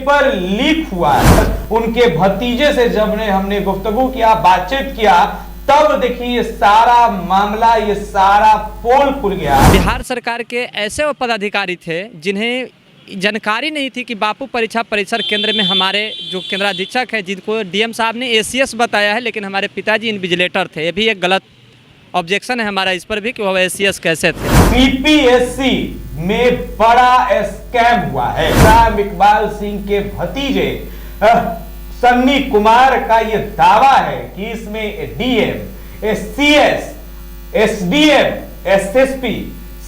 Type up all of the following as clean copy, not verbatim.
Paper leak हुआ है। उनके भतीजे से जब हमने गुफ्तगू किया, बातचीत किया, तब देखिए ये सारा मामला, ये सारा पोल खुल गया। बिहार सरकार के ऐसे वो पदाधिकारी थे जिन्हें जानकारी नहीं थी कि बापू परीक्षा परिसर केंद्र में हमारे जो केंद्राधीक्षक है, जिनको डीएम साहब ने एसीएस बताया है, लेकिन हमारे पिताजी इन्विजिलेटर थे। ये भी एक गलत ऑब्जेक्शन है हमारा इस पर भी कि वह एसीएस कैसे थे। बीपीएससी में बड़ा स्कैम हुआ है। राम इकबाल सिंह के भतीजे सन्नी कुमार का यह दावा है कि इसमें डीएम, सीएस, एसडीएम, एसएसपी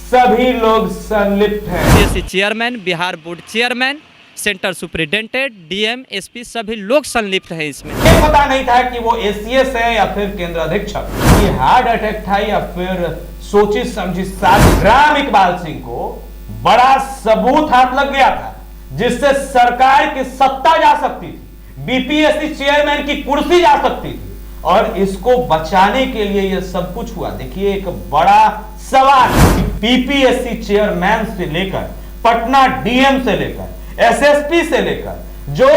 सभी लोग संलिप्त हैं। BPSC chairman, Bihar board chairman, centre superintendent, DM, SP सभी लोग संलिप्त हैं इसमें। ये पता नहीं था कि वो एसीएस है या फिर केंद्राधीक्षक, ये हार्ट अटैक था या फिर सोची समझी साजिश। राम इकबाल सिंह को बड़ा सबूत हाथ लग गया था जिससे सरकार की सत्ता जा सकती थी, बीपीएससी चेयरमैन की कुर्सी जा सकती थी, और इसको बचाने के लिए यह सब कुछ हुआ। देखिए एक बड़ा सवाल, बीपीएससी चेयरमैन से लेकर पटना डीएम से लेकर एसएसपी से लेकर जो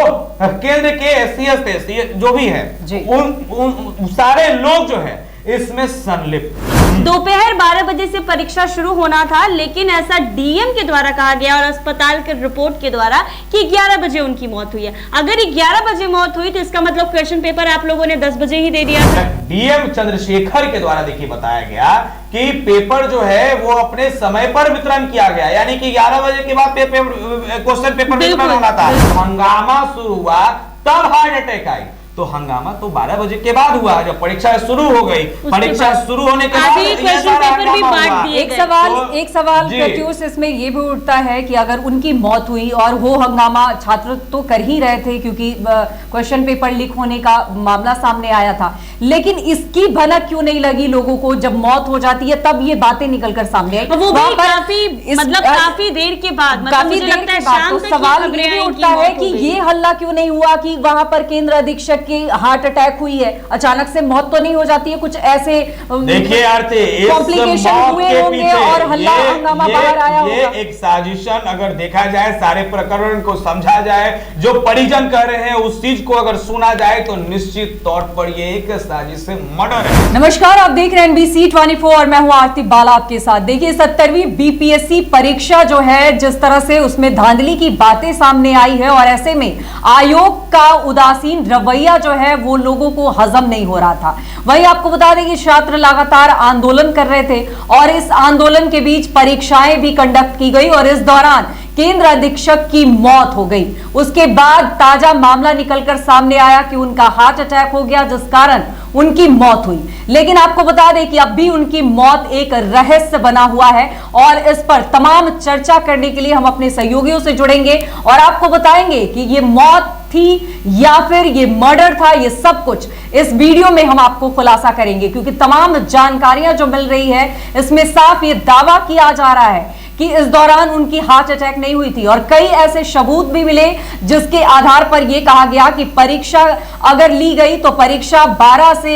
केंद्र के एससीएस जो भी है, उन सारे लोग जो है इसमें संलिप्त। दोपहर 12 बजे से परीक्षा शुरू होना था, लेकिन ऐसा डीएम के द्वारा कहा गया और अस्पताल के रिपोर्ट के द्वारा कि 11 बजे उनकी मौत हुई है। अगर 11 बजे मौत हुई तो इसका मतलब क्वेश्चन पेपर आप लोगों ने 10 बजे ही दे दिया था। डीएम चंद्रशेखर के द्वारा देखिए बताया गया कि पेपर जो है वो अपने समय पर वितरण किया गया, यानी कि 11 बजे के बाद क्वेश्चन पेपर वितरण होना था। हंगामा शुरू हुआ तब हार्ट अटैक आई, तो हंगामा तो 12 बजे के बाद हुआ जब परीक्षा शुरू हो गई। परीक्षा शुरू होने के बाद क्वेश्चन पेपर भी बांट दिए गए। एक सवाल प्रत्युष इसमें ये भी उठता है कि अगर उनकी मौत हुई और वो हंगामा छात्र तो कर ही रहे थे क्योंकि क्वेश्चन पेपर लीक होने का मामला सामने आया था, लेकिन इसकी भनक क्यों नहीं लगी लोगों को जब मौत हो जाती है तब ये बातें निकलकर सामने आई? वो भी काफी देर के बाद, काफी देर के बाद। तो सवाल ये भी उठता है कि ये हल्ला क्यों नहीं हुआ कि वहां पर केंद्र अधीक्षक की हार्ट अटैक हुई है, अचानक से मौत तो नहीं हो जाती है? कुछ ऐसे देखिए कॉम्प्लिकेशन हुए होंगे और हल्ला हंगामा बाहर आया होगा। ये एक साजिशन अगर देखा जाए, सारे प्रकरण को समझा जाए, जो परिजन कह रहे हैं उस चीज को अगर सुना जाए तो निश्चित तौर पर ये एक साजिश से मर्डर है। नमस्कार, आप देख रहे हैं NBC 24 और मैं हूं आरती बाला आपके साथ। देखिए 70वीं बीपीएससी परीक्षा जो है, जिस तरह से उसमें धांधली की बातें सामने आई है और ऐसे में आयोग का उदासीन रवैया जो है वो लोगों को हजम नहीं हो रहा था। वही आपको बता दें कि छात्र लगातार आंदोलन कर रहे थे और इस आंदोलन के बीच परीक्षाएं भी कंडक्ट की गई और इस दौरान केंद्र अधीक्षक की मौत हो गई। उसके बाद ताजा मामला निकलकर सामने आया कि उनका हार्ट अटैक हो गया, जिस कारण उनकी मौत हुई। लेकिन आपको बता दें कि अब भी उनकी मौत एक रहस्य बना हुआ है और इस पर तमाम चर्चा करने के लिए हम अपने सहयोगियों से जुड़ेंगे और आपको बताएंगे कि ये मौत थी या फिर ये मर्डर था। ये सब कुछ इस वीडियो में हम आपको खुलासा करेंगे, क्योंकि तमाम जानकारियां जो मिल रही है इसमें साफ ये दावा किया जा रहा है कि इस दौरान उनकी हार्ट अटैक नहीं हुई थी और कई ऐसे सबूत भी मिले जिसके आधार पर यह कहा गया कि परीक्षा अगर ली गई तो परीक्षा 12 से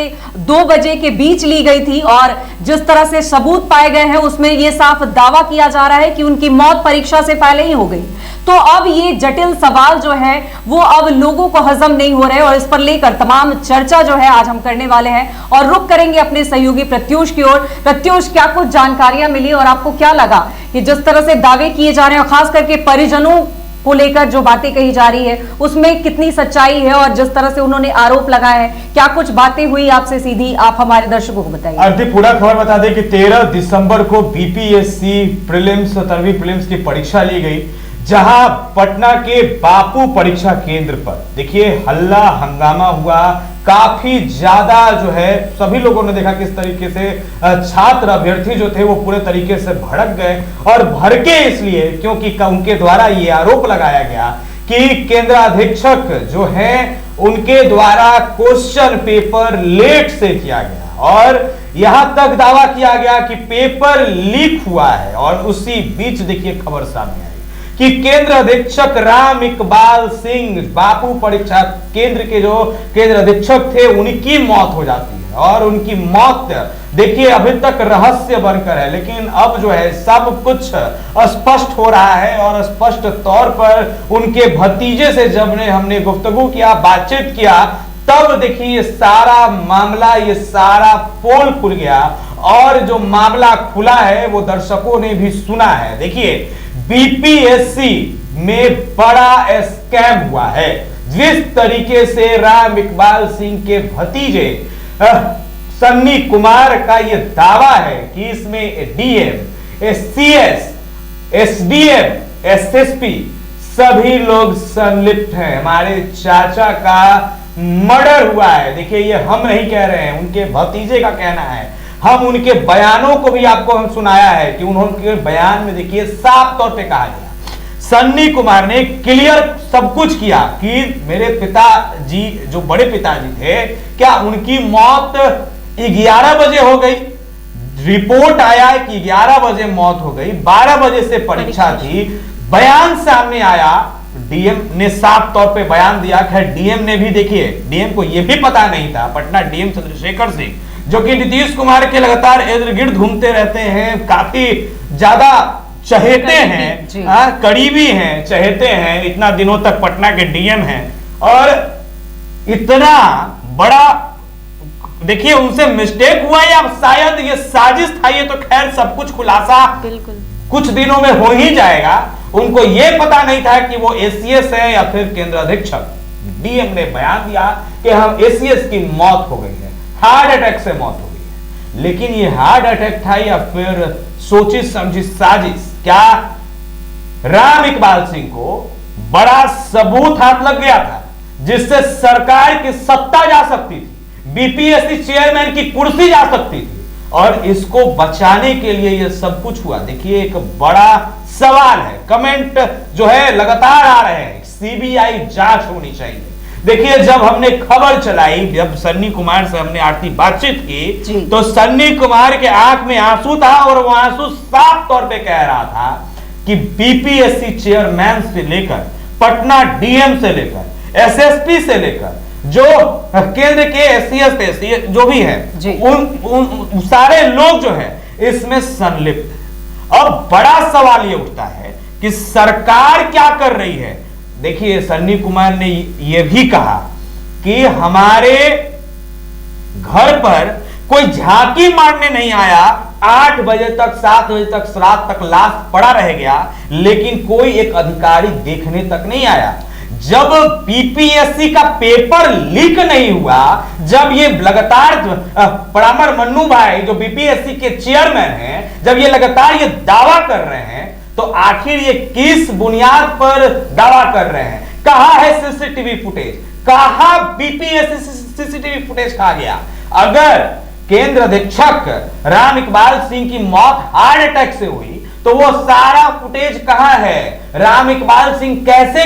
2 बजे के बीच ली गई थी और जिस तरह से सबूत पाए गए हैं उसमें यह साफ दावा किया जा रहा है कि उनकी मौत परीक्षा से पहले ही हो गई। तो अब ये जटिल सवाल जो है वो अब लोगों को हजम नहीं हो रहे और इस पर लेकर तमाम चर्चा जो है आज हम करने वाले हैं और रुख करेंगे अपने सहयोगी प्रत्युष की ओर। प्रत्युष, क्या कुछ जानकारियां मिली और आपको क्या लगा कि जिस तरह से दावे किए जा रहे हैं और खास करके परिजनों को लेकर जो बातें कही जा रही है उसमें कितनी सच्चाई है और जिस तरह से उन्होंने आरोप लगाए हैं, क्या कुछ बातें हुई आपसे सीधी, आप हमारे दर्शकों को बताइए। आरती, पूरा खबर बता दें कि 13 दिसंबर को बीपीएससी प्रीलिम्स 17वीं प्रीलिम्स की परीक्षा ली गई, जहां पटना के बापू परीक्षा केंद्र पर देखिए हल्ला हंगामा हुआ। काफी ज्यादा जो है सभी लोगों ने देखा किस तरीके से छात्र अभ्यर्थी जो थे वो पूरे तरीके से भड़क गए और भड़के इसलिए क्योंकि उनके द्वारा ये आरोप लगाया गया कि केंद्राधीक्षक जो है उनके द्वारा क्वेश्चन पेपर लेट से किया गया और यहां तक दावा किया गया कि पेपर लीक हुआ है। और उसी बीच देखिए खबर सामने आई कि केंद्र अधीक्षक राम इकबाल सिंह बापू परीक्षा केंद्र के जो केंद्र अधीक्षक थे उनकी मौत हो जाती है। और उनकी मौत देखिए अभी तक रहस्य बनकर है, लेकिन अब जो है सब कुछ स्पष्ट हो रहा है। और स्पष्ट तौर पर उनके भतीजे से जब हमने गुफ्तगू किया, बातचीत किया, तब देखिए ये सारा मामला, ये सारा पोल खुल गया। और जो मामला खुला है वो दर्शकों ने भी सुना है। देखिए बीपीएससी में बड़ा स्कैम हुआ है। जिस तरीके से राम इकबाल सिंह के भतीजे सन्नी कुमार का यह दावा है कि इसमें डीएम, सीएस, एसडीएम, एसएसपी सभी लोग संलिप्त हैं। हमारे चाचा का मर्डर हुआ है। देखिए ये हम नहीं कह रहे हैं, उनके भतीजे का कहना है। हम उनके बयानों को भी आपको हम सुनाया है कि उन्होंने बयान में देखिए साफ तौर पे कहा गया, सन्नी कुमार ने क्लियर सब कुछ किया कि मेरे पिताजी जो बड़े पिताजी थे, क्या उनकी मौत 11 बजे हो गई। रिपोर्ट आया कि 11 बजे मौत हो गई, 12 बजे से परीक्षा थी। बयान सामने आया, डीएम ने साफ तौर पे बयान दिया। खैर डीएम ने भी, देखिए डीएम को यह भी पता नहीं था, पटना डीएम चंद्रशेखर सिंह जो कि नीतीश कुमार के लगातार इर्द गिर्द घूमते रहते हैं, काफी ज्यादा चहेते हैं, करीबी हैं, चहेते हैं, इतना दिनों तक पटना के डीएम हैं। और इतना बड़ा देखिए उनसे मिस्टेक हुआ या शायद ये साजिश था, ये तो खैर सब कुछ खुलासा बिल्कुल कुछ दिनों में हो ही जाएगा। उनको यह पता नहीं था कि वो एसीएस है या फिर केंद्र अधीक्षक। डीएम ने बयान दिया कि हम एसीएस की मौत हो गई है, हार्ट अटैक से मौत हो गई है। लेकिन ये हार्ट अटैक था या फिर सोची समझी साजिश? क्या राम इकबाल सिंह को बड़ा सबूत हाथ लग गया था जिससे सरकार की सत्ता जा सकती थी, बीपीएससी चेयरमैन की कुर्सी जा सकती थी, और इसको बचाने के लिए यह सब कुछ हुआ। देखिए एक बड़ा सवाल है, कमेंट जो है लगातार आ रहे हैं, सीबीआई जांच होनी चाहिए। देखिए जब हमने खबर चलाई, जब सन्नी कुमार से हमने आरती बातचीत की, तो सन्नी कुमार के आंख में आंसू था और वो आंसू साफ तौर पे कह रहा था कि बीपीएससी चेयरमैन से लेकर पटना डीएम से लेकर एसएसपी से लेकर जो केंद्र के एससीएस जो भी है उन सारे लोग जो है इसमें संलिप्त है। अब बड़ा सवाल ये उठता है कि सरकार क्या कर रही है। देखिए सन्नी कुमार ने यह भी कहा कि हमारे घर पर कोई झांकी मारने नहीं आया, 8 बजे तक 7 बजे तक रात तक लाश पड़ा रह गया, लेकिन कोई एक अधिकारी देखने तक नहीं आया। जब बीपीएससी का पेपर लीक नहीं हुआ, जब ये लगातार परामर मन्नू भाई जो बीपीएससी के चेयरमैन हैं, जब ये लगातार ये दावा कर रहे हैं, तो आखिर ये किस बुनियाद पर दावा कर रहे हैं? कहां है सीसीटीवी फुटेज? कहां बीपीएससी सीसीटीवी फुटेज कहा गया? अगर केंद्र अधीक्षक राम इकबाल सिंह की मौत हार्ट अटैक से हुई तो वो सारा फुटेज कहां है? राम इकबाल सिंह कैसे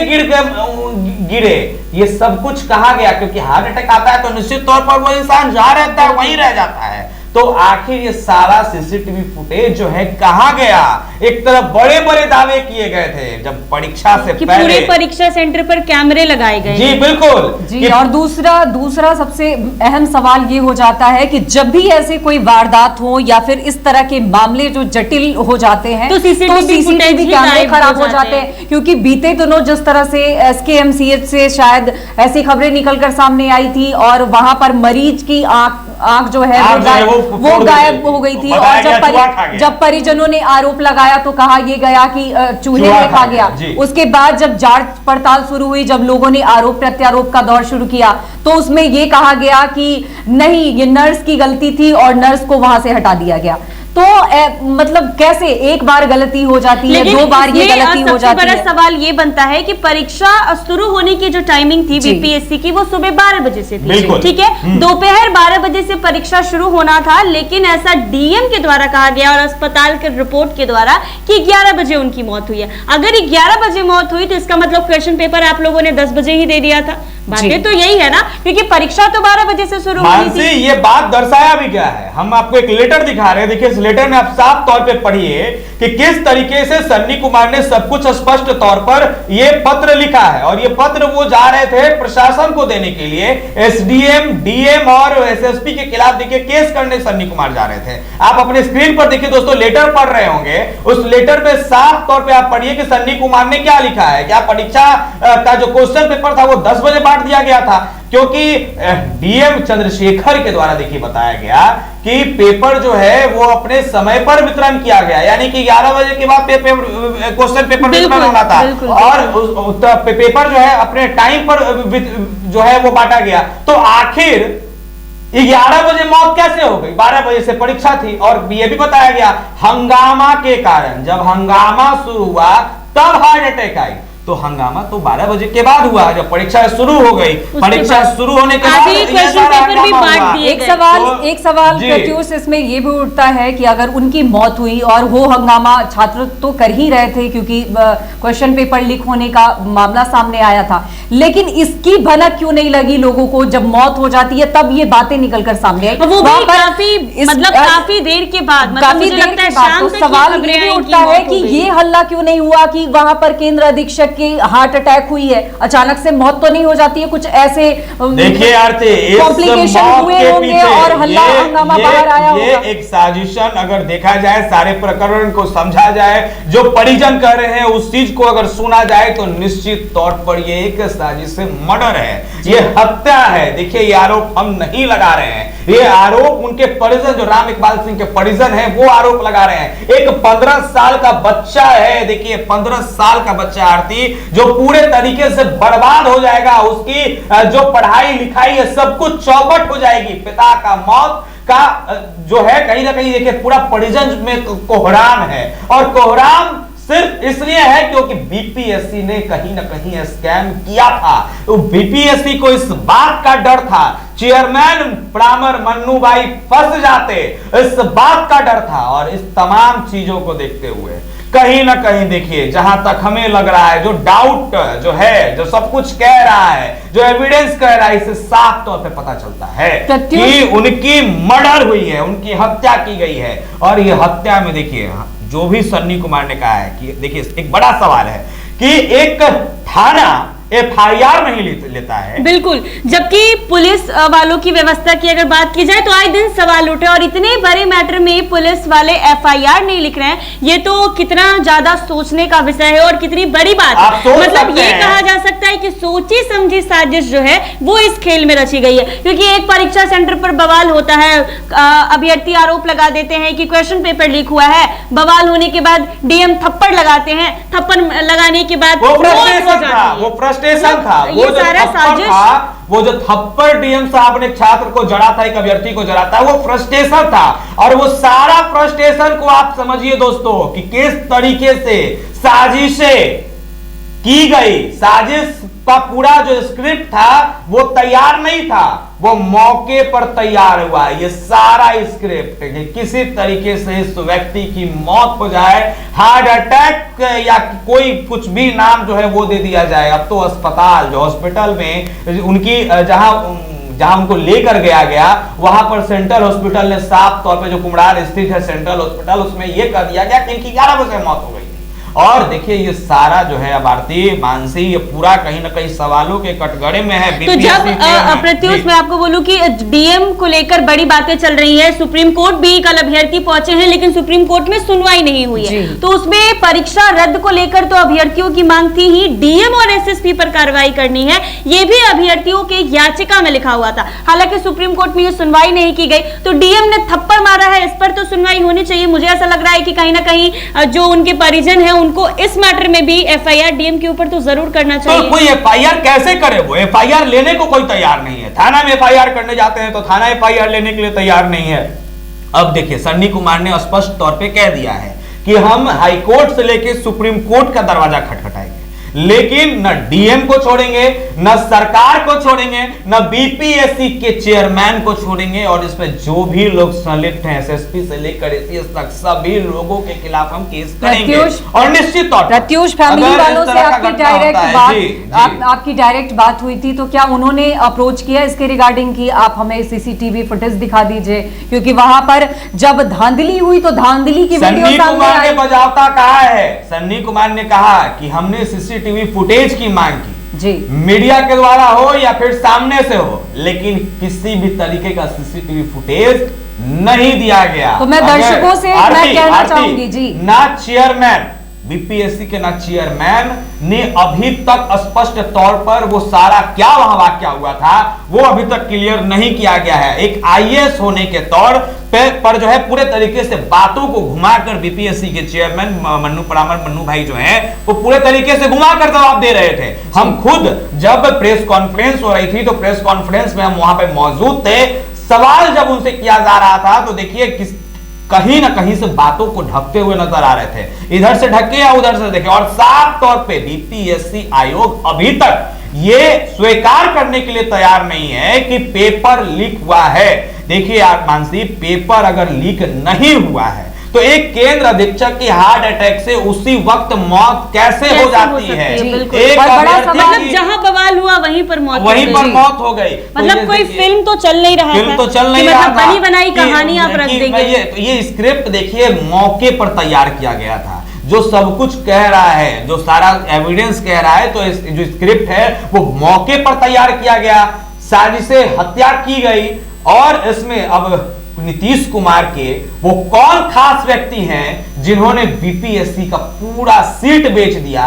गिरे, ये सब कुछ कहा गया? क्योंकि हार्ट अटैक आता है तो निश्चित तौर पर वो इंसान जहां रहता है वहीं रह जाता है। तो आखिर ये सारा सीसीटीवी फुटेज जो है कहां गया? एक तरफ बड़े बड़े दावे किए गए थे जब परीक्षा से पहले पूरे परीक्षा सेंटर पर कैमरे लगाए गए। जी बिल्कुल जी। और दूसरा सबसे अहम सवाल ये हो जाता है कि जब भी ऐसे कोई वारदात हो या फिर इस तरह के मामले जो जटिल हो जाते हैं तो सीसीटीवी कैमरे खराब हो जाते हैं। क्योंकि बीते दिनों जिस तरह से एसकेएमसीएच से शायद ऐसी खबरें निकलकर सामने आई थी और वहां पर मरीज की आंख जो है वो गायब हो गई थी, और जब परिजनों ने आरोप लगाया तो कहा यह गया कि चूहे ने खा गया। उसके बाद जब जांच पड़ताल शुरू हुई, जब लोगों ने आरोप प्रत्यारोप का दौर शुरू किया, तो उसमें यह कहा गया कि नहीं ये नर्स की गलती थी और नर्स को वहां से हटा दिया गया। तो मतलब कैसे एक बार गलती हो जाती है, 2 बार ये गलती हो जाती है? बड़ा सवाल ये बनता है कि परीक्षा शुरू होने की जो टाइमिंग थी बीपीएससी की वो सुबह 12 बजे से थी, ठीक है। दोपहर 12 बजे से परीक्षा शुरू होना था, लेकिन ऐसा डीएम के द्वारा कहा गया और अस्पताल के रिपोर्ट के द्वारा कि 11 बजे उनकी मौत हुई है। अगर 11 बजे मौत हुई तो इसका मतलब क्वेश्चन पेपर आप लोगों ने 10 बजे ही दे दिया था। बातें तो यही है ना, क्योंकि परीक्षा तो 12 बजे से शुरू हुई थी। ये बात दर्शाया भी क्या है, हम आपको एक लेटर दिखा रहे हैं, देखिए इस लेटर में आप साफ तौर पे पढ़िए कि किस तरीके से सन्नी कुमार ने सब कुछ स्पष्ट तौर पर यह पत्र लिखा है। और यह पत्र वो जा रहे थे प्रशासन को देने के लिए, एसडीएम, डीएम और एसएसपी के खिलाफ देखिए केस करने सन्नी कुमार जा रहे थे। आप अपने स्क्रीन पर देखिए दोस्तों, लेटर पढ़ रहे होंगे, उस लेटर में साफ तौर पे आप पढ़िए कि सन्नी कुमार ने क्या लिखा है। क्या परीक्षा का जो क्वेश्चन पेपर था वो 10 बजे बांट दिया गया था, क्योंकि डीएम चंद्रशेखर के द्वारा देखिए बताया गया कि पेपर जो है वो अपने समय पर वितरण किया गया, यानी कि 11 बजे के बाद क्वेश्चन पेपर वितरण होना था और पेपर जो है अपने टाइम पर जो है वो बांटा गया। तो आखिर 11 बजे मौत कैसे हो गई? 12 बजे से परीक्षा थी और यह भी बताया गया हंगामा के कारण, जब हंगामा शुरू हुआ तब हार्ट अटैक आई। तो हंगामा तो 12 बजे के बाद हुआ, जब परीक्षा शुरू हो गई, परीक्षा शुरू होने के बाद एक सवाल प्रत्युष इसमें ये भी उठता है कि अगर उनकी मौत हुई और वो हंगामा छात्र तो कर ही रहे थे क्योंकि क्वेश्चन पेपर लीक होने का मामला सामने आया था, लेकिन इसकी भनक क्यों नहीं लगी लोगों को? जब मौत हो जाती है तब ये बातें निकलकर सामने आई, वो भी काफी देर के बाद, काफी देर के बाद। तो सवाल ये भी उठता है कि ये हल्ला क्यों नहीं हुआ कि वहां पर केंद्र अधीक्षक की हार्ट अटैक हुई है, अचानक से मौत तो नहीं हो जाती है? कुछ ऐसे देखिए कॉम्प्लिकेशन हुए होंगे और हल्ला हंगामा बाहर आया होगा। ये एक साजिशन अगर देखा जाए, सारे प्रकरण को समझा जाए, जो परिजन कह रहे हैं उस चीज को अगर सुना जाए तो निश्चित तौर पर ये एक साजिश मर्डर है, ये हत्या है। देखिए ये आरोप हम नहीं लगा रहे हैं, ये आरोप उनके परिजन, जो राम इकबाल सिंह के परिजन हैं वो आरोप लगा रहे हैं। एक 15 साल का बच्चा है, देखिए 15 साल का बच्चा आरती, जो पूरे तरीके से बर्बाद हो जाएगा, उसकी जो पढ़ाई लिखाई है सब कुछ चौपट हो जाएगी। पिता का मौत का जो है कहीं ना कहीं देखिए पूरा परिजन में कोहराम है, और कोहराम सिर्फ इसलिए है क्योंकि बीपीएससी ने कहीं ना कहीं स्कैम किया था। तो बीपीएससी को इस बात का डर था, चेयरमैन प्रामर मन्नू भाई फंस जाते, इस बात का डर था। और इस तमाम चीजों को देखते हुए कहीं ना कहीं देखिए, जहां तक हमें लग रहा है, जो डाउट जो है, जो सब कुछ कह रहा है, जो एविडेंस कह रहा है, इसे साफ तौर पे पता चलता है कि उनकी मर्डर हुई है, उनकी हत्या की गई है। और ये हत्या में देखिए जो भी सन्नी कुमार ने कहा है कि देखिए एक बड़ा सवाल है कि एक थाना एफआईआर नहीं लेता है, बिल्कुल, जबकि पुलिस वालों की व्यवस्था की अगर बात की जाए तो आए दिन सवाल उठे, और इतने बड़े मैटर में पुलिस वाले एफआईआर नहीं लिख रहे हैं, ये तो कितना ज्यादा सोचने का विषय है और कितनी बड़ी बात है। मतलब ये कहा जा सकता है कि सोची समझी साजिश जो है वो इस खेल में रची गई है, क्योंकि एक परीक्षा सेंटर पर बवाल होता है, अभ्यर्थी आरोप लगा देते हैं कि क्वेश्चन पेपर लीक हुआ है, बवाल होने के बाद डीएम थप्पड़ लगाते हैं, थप्पड़ लगाने के बाद फ्रस्ट्रेशन था, वो जो थप्पड़ डीएम साहब ने छात्र को जड़ा था, एक अभ्यर्थी को जड़ा था, वो फ्रस्ट्रेशन था। और वो सारा फ्रस्ट्रेशन को आप समझिए दोस्तों कि किस तरीके से साजिशें की गई, साजिश का पूरा जो स्क्रिप्ट था वो तैयार नहीं था, वो मौके पर तैयार हुआ। ये सारा स्क्रिप्ट किसी तरीके से इस व्यक्ति की मौत हो जाए, हार्ट अटैक या कोई कुछ भी नाम जो है वो दे दिया जाए। अब तो अस्पताल, जो हॉस्पिटल में उनकी जहां उनको लेकर गया वहां पर सेंट्रल हॉस्पिटल ने साफ तौर पे, जो कुमड़ार स्थित है सेंट्रल हॉस्पिटल, उसमें यह कर दिया गया कि इनकी 11 बजे मौत हो गई। और देखिए ये सारा जो है भारती मानसी, ये पूरा कहीं ना कहीं सवालों के कटघरे में है। तो जब प्रत्युष मैं आपको बोलूं कि डीएम को लेकर बड़ी बातें चल रही है, सुप्रीम कोर्ट भी कल अभ्यर्थी पहुंचे हैं, लेकिन सुप्रीम कोर्ट में सुनवाई नहीं हुई है, तो उसमें परीक्षा रद्द को लेकर तो अभ्यर्थियों की मांग थी ही, डीएम और एसएसपी पर कार्रवाई करनी है, ये भी अभ्यर्थियों के याचिका में लिखा हुआ था। हालांकि सुप्रीम कोर्ट में ये सुनवाई नहीं की गई, तो डीएम ने थप्पड़ मारा है, इस पर तो सुनवाई होनी चाहिए। मुझे ऐसा लग रहा है कि कहीं ना कहीं जो उनके परिजन है उनको इस मैटर में भी एफआईआर डीएम के ऊपर तो जरूर करना चाहिए। तो कोई एफआईआर कैसे करे? वो एफआईआर लेने को कोई तैयार नहीं है। थाना में एफआईआर करने जाते हैं तो थाना एफआईआर लेने के लिए तैयार नहीं है। अब देखिए सन्नी कुमार ने स्पष्ट तौर पे कह दिया है कि हम हाई कोर्ट से लेकर सुप्रीम कोर्ट का दरवाजा खटखटाएंगे, लेकिन न डीएम को छोड़ेंगे, न सरकार को छोड़ेंगे, न बीपीएससी के चेयरमैन को छोड़ेंगे, और इसमें जो भी लोग संलिप्त हैं एसएसपी से लेकर एसीएस तक सभी लोगों के खिलाफ हम केस करेंगे। और निश्चित तौर पर प्रत्युष, फैमिली वालों से आपकी डायरेक्ट बात हुई थी, तो क्या उन्होंने अप्रोच किया इसके रिगार्डिंग कि आप हमें सीसीटीवी फुटेज दिखा दीजिए, क्योंकि वहां पर जब धांधली हुई तो धांधली की वीडियो सामने आई। बजावता कहा है, सन्नी कुमार ने कहा कि हमने सीसीटीवी फुटेज की मांग की जी, मीडिया के द्वारा हो या फिर सामने से हो, लेकिन किसी भी तरीके का सीसीटीवी फुटेज नहीं दिया गया। तो मैं दर्शकों से मैं कहना चाहूंगी जी, ना चेयरमैन बीपीएससी के ना चेयरमैन ने अभी तक स्पष्ट तौर पर वो सारा क्या वहां वाकया हुआ था वो अभी तक क्लियर नहीं किया गया है। एक आईएएस होने के तौर पर जो है पूरे तरीके से बातों को घुमाकर बीपीएससी के चेयरमैन मन्नू भाई जो हैं वो पूरे तरीके से घुमाकर जवाब दे रहे थे। हम खुद जब प्रेस कॉन्फ्रेंस हो रही थी तो प्रेस कॉन्फ्रेंस में हम वहां पर मौजूद थे, सवाल जब उनसे किया जा रहा था तो देखिए कहीं ना कहीं से बातों को ढकते हुए नजर आ रहे थे, इधर से ढके या उधर से देखे, और साफ तौर पे बीपीएससी आयोग अभी तक ये स्वीकार करने के लिए तैयार नहीं है कि पेपर लीक हुआ है। देखिए आप मानसी, पेपर अगर लीक नहीं हुआ है तो एक केंद्र अधीक्षक की हार्ट अटैक से उसी वक्त मौत कैसे हो जाती है? एक मतलब जहां बवाल हुआ वहीं पर मौत हो गई। मतलब कोई फिल्म तो चल नहीं रहा फिल्म तो चल नहीं रहा, बनी बनाई कहानी आप रख देंगे। ये स्क्रिप्ट देखिए मौके पर तैयार किया गया था, जो सब कुछ कह रहा है, जो सारा एविडेंस कह रहा है, तो जो स्क्रिप्ट है वो मौके पर तैयार किया गया, साजिशे हत्या की गई। और इसमें अब नीतीश कुमार के वो कौन खास व्यक्ति हैं जिन्होंने बीपीएससी का पूरा सीट बेच दिया,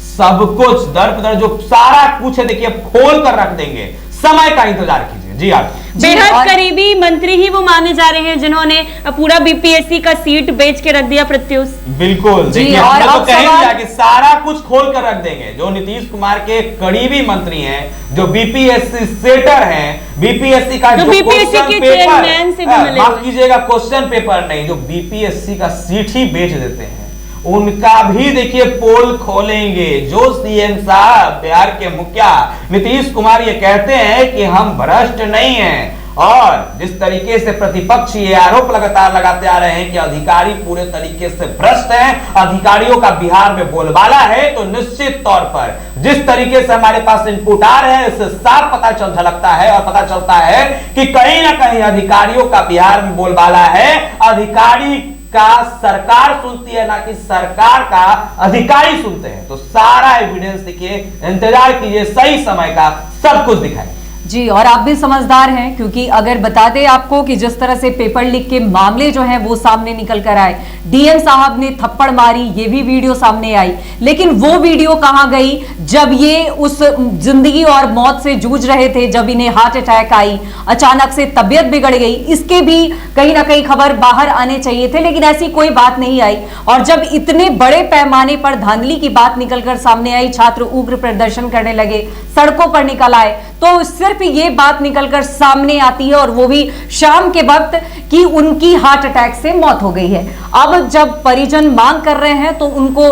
सब कुछ दर जो सारा कुछ है देखिए खोल कर रख देंगे, समय का इंतजार कीजिए। जी आप बेहद करीबी मंत्री ही वो माने जा रहे हैं जिन्होंने पूरा बीपीएससी का सीट बेच के रख दिया। प्रत्युष बिल्कुल, देखिए हमने तो कह दिया कि सारा कुछ खोल कर रख देंगे। जो नीतीश कुमार के करीबी मंत्री हैं, जो बीपीएससी सेटर हैं, बीपीएससी का जो बीपीएससी के चेयरमैन से भी मिले, माफ कीजिएगा क्वेश्चन पेपर नहीं, जो बीपीएससी का सीट ही बेच देते हैं, उनका भी देखिए पोल खोलेंगे। जो सीएम साहब बिहार के मुखिया नीतीश कुमार ये कहते हैं कि हम भ्रष्ट नहीं हैं, और जिस तरीके से प्रतिपक्ष ये आरोप लगातार लगाते आ रहे हैं कि अधिकारी पूरे तरीके से भ्रष्ट हैं, अधिकारियों का बिहार में बोलबाला है, तो निश्चित तौर पर जिस तरीके से हमारे पास इनपुट आ रहे हैं इससे साफ पता झलकता है और पता चलता है कि कहीं ना कहीं अधिकारियों का बिहार में बोलबाला है। अधिकारी का सरकार सुनती है, ना कि सरकार का अधिकारी सुनते हैं। तो सारा एविडेंस देखिए, इंतजार कीजिए, सही समय का सब कुछ दिखाई जी। और आप भी समझदार हैं, क्योंकि अगर बता दें आपको कि जिस तरह से पेपर लीक के मामले जो हैं वो सामने निकल कर आए, डीएम साहब ने थप्पड़ मारी, ये भी वीडियो सामने आई, लेकिन वो वीडियो कहां गई जब ये उस जिंदगी और मौत से जूझ रहे थे, जब इन्हें हार्ट अटैक आई, अचानक से तबियत बिगड़ गई, इसके भी कहीं ना कहीं खबर बाहर आने चाहिए थे, लेकिन ऐसी कोई बात नहीं आई। और जब इतने बड़े पैमाने पर धांधली की बात निकलकर सामने आई, छात्र उग्र प्रदर्शन करने लगे, सड़कों पर निकल आए, तो सिर्फ ये बात निकलकर सामने आती है, और वो भी शाम के वक्त, कि उनकी हार्ट अटैक से मौत हो गई है। अब जब परिजन मांग कर रहे हैं तो उनको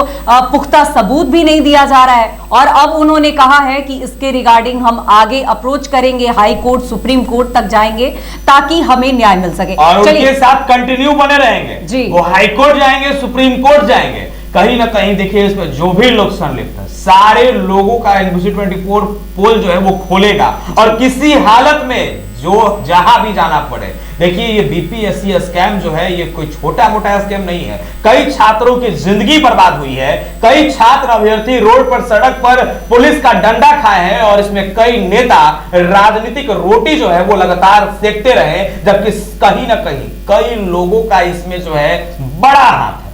पुख्ता सबूत भी नहीं दिया जा रहा है, और अब उन्होंने कहा है कि इसके रिगार्डिंग हम आगे अप्रोच करेंगे, हाई कोर्ट, सुप्रीम कोर्ट तक जाएंगे ताकि हमें न्याय मिल सके। और उनके साथ कंटिन्यू बने रहेंगे जी, वो हाई कोर्ट जाएंगे, सुप्रीम कोर्ट जाएंगे। कहीं ना कहीं देखिए इसमें जो भी लोग संलिप्त है, सारे लोगों का NBC24 पोल जो है वो खोलेगा, और किसी हालत में जो जहां भी जाना पड़े। देखिए ये बीपीएससी स्कैम जो है ये कोई छोटा मोटा स्कैम नहीं है, कई छात्रों की जिंदगी बर्बाद हुई है, कई छात्र अभ्यर्थी रोड पर, सड़क पर पुलिस का डंडा खाए हैं, और इसमें कई नेता राजनीतिक रोटी जो है वो लगातार सेकते रहे, जबकि कहीं ना कहीं कई लोगों का इसमें जो है बड़ा हाथ है।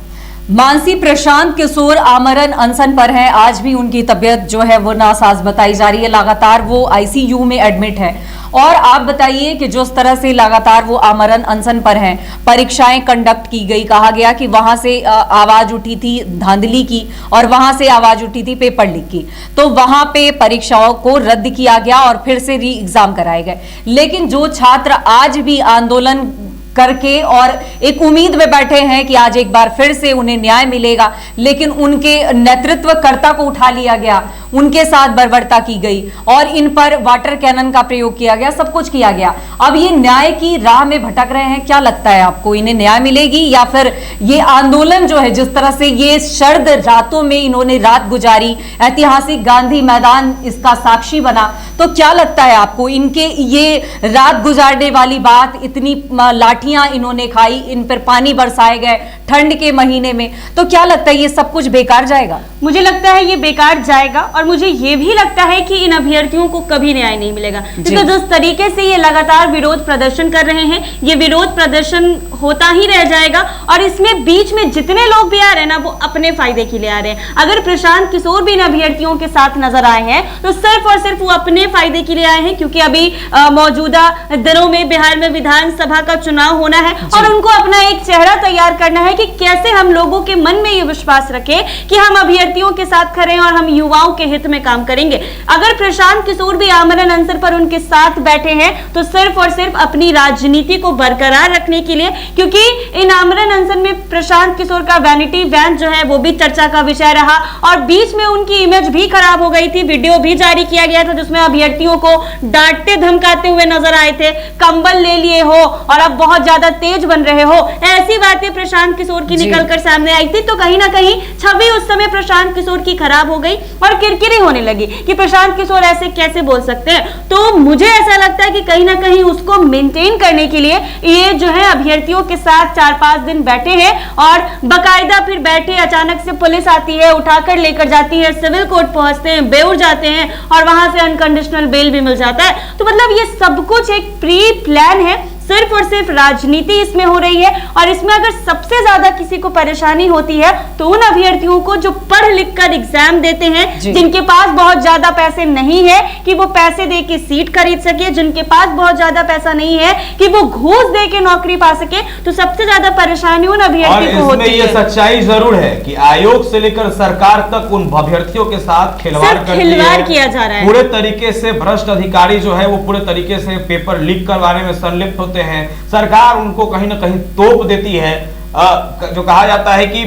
मानसी प्रशांत किशोर आमरण अनशन पर हैं, आज भी उनकी तबीयत जो है वो नासाज बताई जा रही है, लगातार वो आईसीयू में एडमिट है। और आप बताइए कि जिस तरह से लगातार वो आमरण अनशन पर हैं, परीक्षाएं कंडक्ट की गई, कहा गया कि वहां से आवाज उठी थी धांधली की, और वहां से आवाज उठी थी पेपर लीक की, तो वहां पे परीक्षाओं को रद्द किया गया और फिर से री एग्जाम कराए गए। लेकिन जो छात्र आज भी आंदोलन करके और एक उम्मीद में बैठे हैं कि आज एक बार फिर से उन्हें न्याय मिलेगा, लेकिन उनके नेतृत्वकर्ता को उठा लिया गया, उनके साथ बर्बरता की गई और इन पर वाटर कैनन का प्रयोग किया गया, सब कुछ किया गया। अब ये न्याय की राह में भटक रहे हैं, क्या लगता है आपको, इन्हें न्याय मिलेगी या फिर ये आंदोलन जो है, जिस तरह से ये सर्द रातों में इन्होंने रात गुजारी, ऐतिहासिक गांधी मैदान इसका साक्षी बना, तो क्या लगता है आपको इनके ये रात गुजारने वाली बात, इतनी लाठियां इन्होंने खाई, इन पर पानी बरसाए गए ठंड के महीने में, तो क्या लगता है ये सब कुछ बेकार जाएगा? मुझे लगता है ये बेकार जाएगा और मुझे ये भी लगता है कि इन अभ्यर्थियों को कभी न्याय नहीं मिलेगा, क्योंकि जिस तरीके से ये लगातार विरोध प्रदर्शन कर रहे हैं, ये विरोध प्रदर्शन होता ही रह जाएगा और इसमें बीच में जितने लोग भी आ रहे हैं ना, वो अपने फायदे के लिए आ रहे हैं। अगर प्रशांत किशोर भी इन अभ्यर्थियों के साथ नजर आए हैं तो सिर्फ और सिर्फ वो अपने फायदे के लिए आए हैं, क्योंकि अभी मौजूदा दिनों में बिहार में विधानसभा का चुनाव होना है और उनको अपना एक चेहरा तैयार करना है कि कैसे हम लोगों के मन में ये विश्वास रखें कि हम अभ्यर्थियों के साथ खड़े हैं और हम युवाओं के हित में काम करेंगे। अगर प्रशांत किशोर भी आमरण अनशन पर उनके साथ बैठे हैं तो सिर्फ और सिर्फ अपनी राजनीति को बरकरार रखने के लिए, क्योंकि इन आमरण अनशन में प्रशांत किशोर का वैनिटी वैन जो है वो भी चर्चा का विषय रहा और बीच में उनकी इमेज भी खराब हो गई थी, वीडियो भी जारी किया गया था जिसमें अभ्यर्थियों को डांटते धमकाते हुए नजर आए थे, कंबल ले लिए हो और अब बहुत ज्यादा तेज बन रहे हो, ऐसी बातें प्रशांत किशोर की निकलकर सामने आई थी। तो कहीं ना कहीं छवि उस समय प्रशांत किशोर की खराब हो गई और किरकिरी होने लगी कि प्रशांत किशोर ऐसे कैसे बोल सकते हैं। तो मुझे ऐसा लगता है कि कहीं ना कहीं उसको मेंटेन करने के लिए ये जो है अभ्यर्थियों के साथ 4-5 दिन बैठे हैं और बकायदा फिर बैठे, अचानक से पुलिस आती है, उठाकर लेकर जाती है, सिविल कोर्ट पहुंचते हैं, बेउर जाते हैं और वहां से अनकंडीशनल बेल भी मिल जाता है। तो मतलब ये सब कुछ एक प्री प्लान है, सिर्फ और सिर्फ राजनीति इसमें हो रही है और इसमें अगर सबसे ज्यादा किसी को परेशानी होती है तो उन अभ्यर्थियों को जो पढ़ लिख कर एग्जाम देते हैं, जिनके पास बहुत ज्यादा पैसे नहीं है कि वो पैसे दे के सीट खरीद सके, जिनके पास बहुत ज्यादा पैसा नहीं है कि वो घूस दे के नौकरी पा सके, तो सबसे ज्यादा परेशानी उन अभ्यर्थियों को होती है। ये सच्चाई जरूर है कि आयोग से लेकर सरकार तक उन अभ्यर्थियों के साथ खिलवाड़ किया जा रहा है। पूरे तरीके से भ्रष्ट अधिकारी जो है वो पूरे तरीके से पेपर लीक करवाने में संलिप्त होते हैं। सरकार उनको कहीं ना कहीं तोप देती है, जो कहा जाता है कि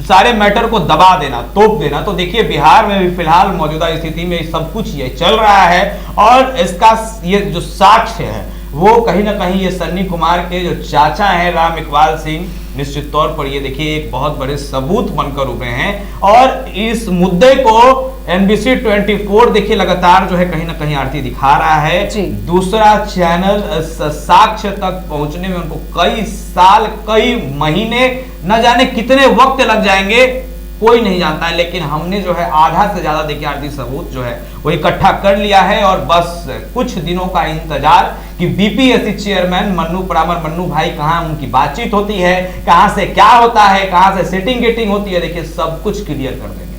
सारे मैटर को दबा देना, तोप देना। तो देखिए बिहार में भी फिलहाल मौजूदा स्थिति में सब कुछ ये चल रहा है और इसका ये जो साक्ष्य है वो कहीं ना कहीं ये सन्नी कुमार के जो चाचा हैं राम इकबाल सिंह, निश्चित तौर पर ये देखिए एक बहुत बड़े सबूत बनकर उभरे हैं और इस मुद्दे को NBC 24 देखिए लगातार जो है कहीं ना कहीं आरती दिखा रहा है। दूसरा चैनल साक्ष्य तक पहुंचने में उनको कई साल, कई महीने, न जाने कितने वक्त लग जाएंगे, कोई नहीं जानता है। लेकिन हमने जो है आधा से ज्यादा देखिए आरती सबूत जो है वो इकट्ठा कर लिया है और बस कुछ दिनों का इंतजार कि BPSC चेयरमैन मन्नू परामर मन्नू भाई कहाँ उनकी बातचीत होती है, कहाँ से क्या होता है, कहाँ से सेटिंग गेटिंग होती है, देखिए सब कुछ क्लियर कर देंगे।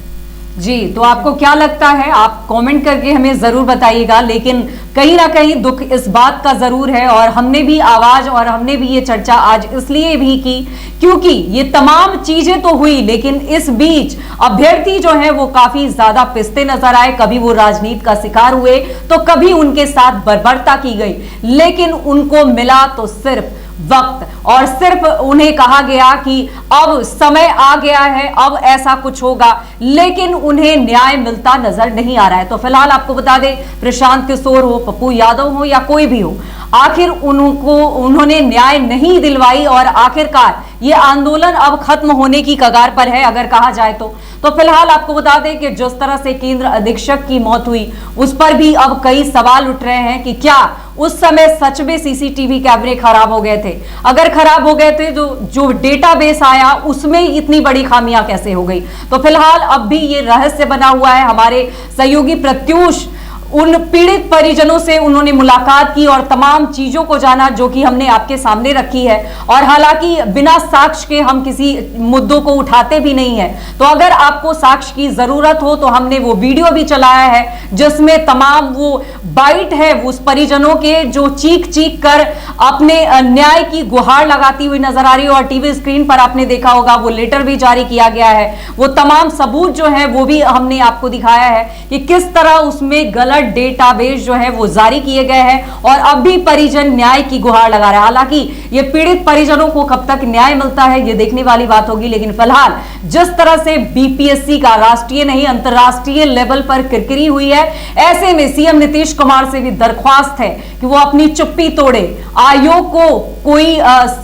जी, तो आपको क्या लगता है, आप कमेंट करके हमें जरूर बताइएगा। लेकिन कहीं ना कहीं दुख इस बात का जरूर है और हमने भी आवाज और हमने भी ये चर्चा आज इसलिए भी की क्योंकि ये तमाम चीजें तो हुई, लेकिन इस बीच अभ्यर्थी जो है वो काफी ज्यादा पिसते नजर आए। कभी वो राजनीति का शिकार हुए तो कभी उनके साथ बर्बरता की गई, लेकिन उनको मिला तो सिर्फ वक्त और सिर्फ उन्हें कहा गया कि अब समय आ गया है, अब ऐसा कुछ होगा, लेकिन उन्हें न्याय मिलता नजर नहीं आ रहा है। तो फिलहाल आपको बता दें, प्रशांत किशोर हो, पप्पू यादव हो या कोई भी हो, आखिर उन्होंने न्याय नहीं दिलवाई और आखिरकार ये आंदोलन अब खत्म होने की कगार पर है अगर कहा जाए तो फिलहाल आपको बता दें कि जिस तरह से केंद्र अधीक्षक की मौत हुई उस पर भी अब कई सवाल उठ रहे हैं कि क्या उस समय सच में CCTV कैमरे खराब हो गए थे? अगर खराब हो गए थे तो जो डेटाबेस आया उसमें इतनी बड़ी खामियां कैसे हो गई? तो फिलहाल अब भी ये रहस्य बना हुआ है। हमारे सहयोगी प्रत्यूष उन पीड़ित परिजनों से उन्होंने मुलाकात की और तमाम चीजों को जाना जो कि हमने आपके सामने रखी है। और हालांकि बिना साक्ष्य के हम किसी मुद्दों को उठाते भी नहीं है, तो अगर आपको साक्ष्य की जरूरत हो तो हमने वो वीडियो भी चलाया है जिसमें तमाम वो बाइट है उस परिजनों के जो चीख चीख कर अपने न्याय की गुहार लगाती हुई नजर आ रही है। और टीवी स्क्रीन पर आपने देखा होगा वो लेटर भी जारी किया गया है, वो तमाम सबूत जो है वो भी हमने आपको दिखाया है कि किस तरह उसमें गलत डेटाबेस जो है वो जारी किए गए हैं और अब भी परिजन न्याय की गुहार लगा रहे हैं। हालांकि ये पीड़ित परिजनों को कब तक न्याय मिलता है ये देखने वाली बात होगी, लेकिन फिलहाल जिस तरह से बीपीएससी का राष्ट्रीय नहीं अंतर्राष्ट्रीय लेवल पर किरकिरी हुई है, ऐसे में सीएम नीतीश कुमार से भी दरख्वास्त है कि वो अपनी चुप्पी तोड़े, आयोग को कोई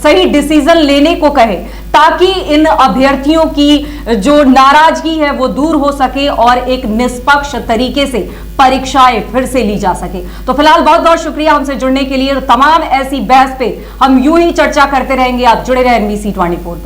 सही डिसीजन लेने को कहे ताकि इन अभ्यर्थियों की जो नाराजगी है वो दूर हो सके और एक निष्पक्ष तरीके से परीक्षाएं फिर से ली जा सके। तो फिलहाल बहुत बहुत शुक्रिया हमसे जुड़ने के लिए। तो तमाम ऐसी बहस पे हम यूं ही चर्चा करते रहेंगे। आप जुड़े रहे NBC 24 पर।